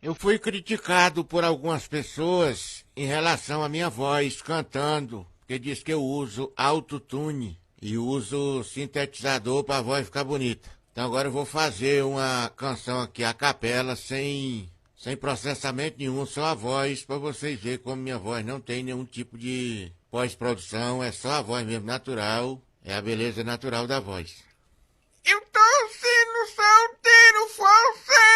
Eu fui criticado por algumas pessoas em relação à minha voz cantando, porque diz que eu uso autotune e uso sintetizador para a voz ficar bonita. Então agora eu vou fazer uma canção aqui a capela sem processamento nenhum, só a voz, para vocês verem como minha voz não tem nenhum tipo de pós-produção, é só a voz mesmo natural, é a beleza natural da voz. Eu tô sendo solteiro falseno!